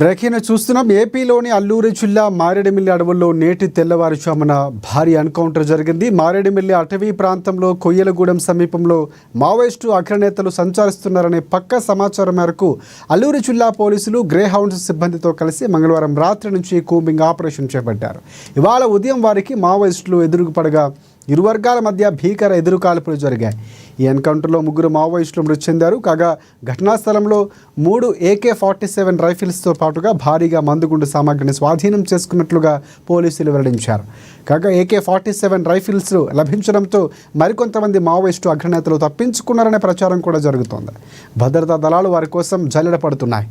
Breaking చూస్తున్నాం. ఏపీలోని అల్లూరి జిల్లా మారేడుమిల్లి అడవుల్లో నేటి తెల్లవారుజామున భారీ ఎన్కౌంటర్ జరిగింది. మారేడుమిల్లి అటవీ ప్రాంతంలో కొయ్యలగూడెం సమీపంలో మావోయిస్టు అగ్రనేతలు సంచరిస్తున్నారనే పక్కా సమాచారం మేరకు అల్లూరి జిల్లా పోలీసులు గ్రే హౌండ్స్ సిబ్బందితో కలిసి మంగళవారం రాత్రి నుంచి కూంబింగ్ ఆపరేషన్ చేపట్టారు. ఇవాళ ఉదయం వారికి మావోయిస్టులు ఎదురుపడగా ఇరు వర్గాల మధ్య భీకర ఎదురుకాల్పులు జరిగాయి. ఈ ఎన్కౌంటర్లో 3 మావోయిస్టులు మృతి చెందారు. కాగా ఘటనా స్థలంలో 3 AK-47 రైఫిల్స్తో పాటుగా భారీగా మందుగుండు సామాగ్రిని స్వాధీనం చేసుకున్నట్లుగా పోలీసులు వెల్లడించారు. కాగా AK-47 రైఫిల్స్ లభించడంతో మరికొంతమంది మావోయిస్టు అగ్రనేతలు తప్పించుకున్నారనే ప్రచారం కూడా జరుగుతోంది. భద్రతా దళాలు వారి కోసం జల్లెడ పడుతున్నాయి.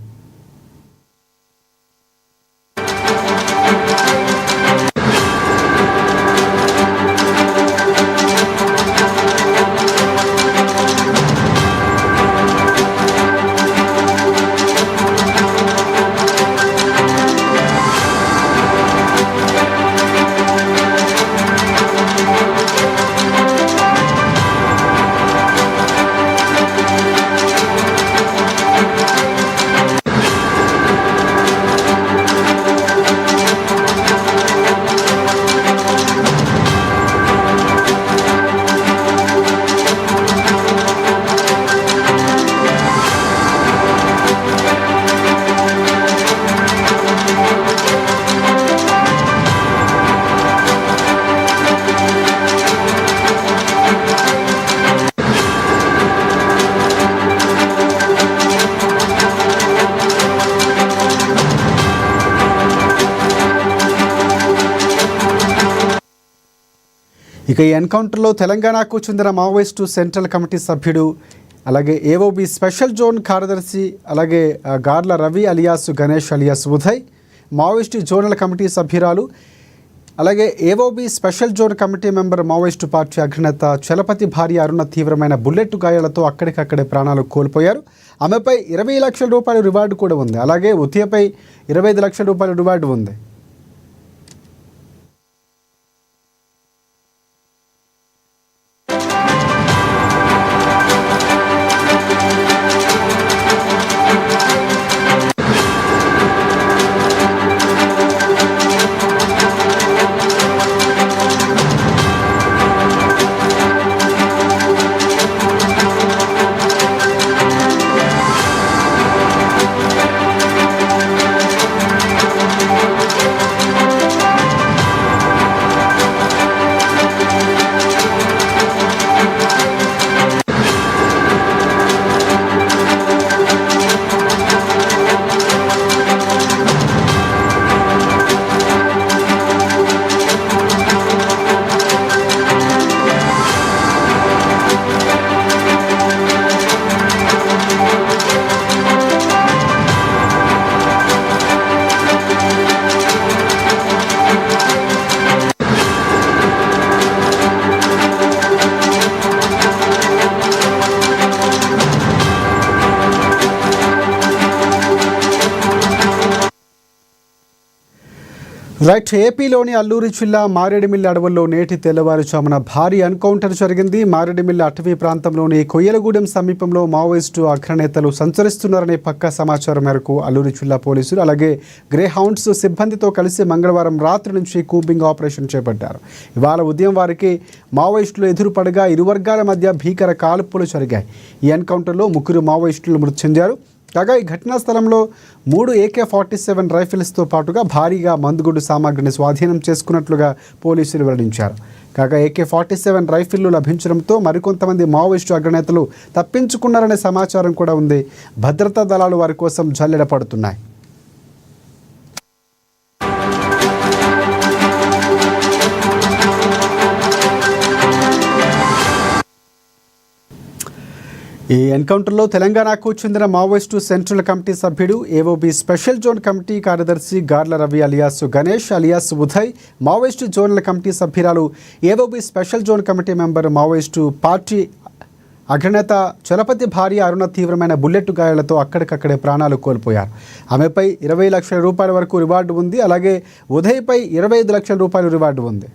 ఇక ఈ ఎన్కౌంటర్లో తెలంగాణకు చెందిన మావోయిస్టు సెంట్రల్ కమిటీ సభ్యుడు, అలాగే AOB స్పెషల్ జోన్ కార్యదర్శి, అలాగే Garla Ravi alias Ganesh alias Uday, Maoist zonal committee సభ్యురాలు, అలాగే AOB special zone committee member Maoist party అగ్రనేత చలపతి భార్య అరుణ తీవ్రమైన బుల్లెట్ గాయాలతో అక్కడికక్కడే ప్రాణాలు కోల్పోయారు. ఆమెపై 20 లక్షల రూపాయల రివార్డు కూడా ఉంది. అలాగే ఉదయపై 25 లక్షల రూపాయల రివార్డు ఉంది. రైట్. ఏపీలోని అల్లూరి జిల్లా మారేడుమిల్లి అడవుల్లో నేటి తెల్లవారుజామున భారీ ఎన్కౌంటర్ జరిగింది. మారేడుమిల్లి అటవీ ప్రాంతంలోని కొయ్యలగూడెం సమీపంలో మావోయిస్టు అగ్రనేతలు సంచరిస్తున్నారనే పక్కా సమాచారం మేరకు అల్లూరి జిల్లా పోలీసులు అలాగే గ్రే హౌండ్స్ సిబ్బందితో కలిసి మంగళవారం రాత్రి నుంచి కూంబింగ్ ఆపరేషన్ చేపట్టారు. ఇవాళ ఉదయం వారికి మావోయిస్టులు ఎదురుపడగా ఇరు వర్గాల మధ్య భీకర కాల్పులు జరిగాయి. ఈ ఎన్కౌంటర్లో 3 మావోయిస్టులు మృతి చెందారు. కాగా ఈ ఘటనా స్థలంలో 3 AK-47 రైఫిల్స్తో పాటుగా భారీగా మందుగుండు సామాగ్రిని స్వాధీనం చేసుకున్నట్లుగా పోలీసులు వెల్లడించారు. కాగా AK-47 రైఫిళ్లు లభించడంతో మరికొంతమంది మావోయిస్టు అగ్రనేతలు తప్పించుకున్నారనే సమాచారం కూడా ఉంది. భద్రతా దళాలు వారి కోసం జల్లెడ పడుతున్నాయి. ఈ ఎన్కౌంటర్లో తెలంగాణకు చెందిన మావోయిస్టు సెంట్రల్ కమిటీ సభ్యుడు, AOB స్పెషల్ జోన్ కమిటీ కార్యదర్శి Garla Ravi alias Ganesh alias Uday, Maoist zonal committee సభ్యురాలు, AOB special zone committee member Maoist party అగ్రనేత చలపతి భార్య అరుణ తీవ్రమైన బుల్లెట్ గాయాలతో అక్కడికక్కడే ప్రాణాలు కోల్పోయారు. ఆమెపై 20 లక్షల రూపాయల వరకు రివార్డు ఉంది. అలాగే ఉదయ్పై 25 లక్షల రూపాయల రివార్డు ఉంది.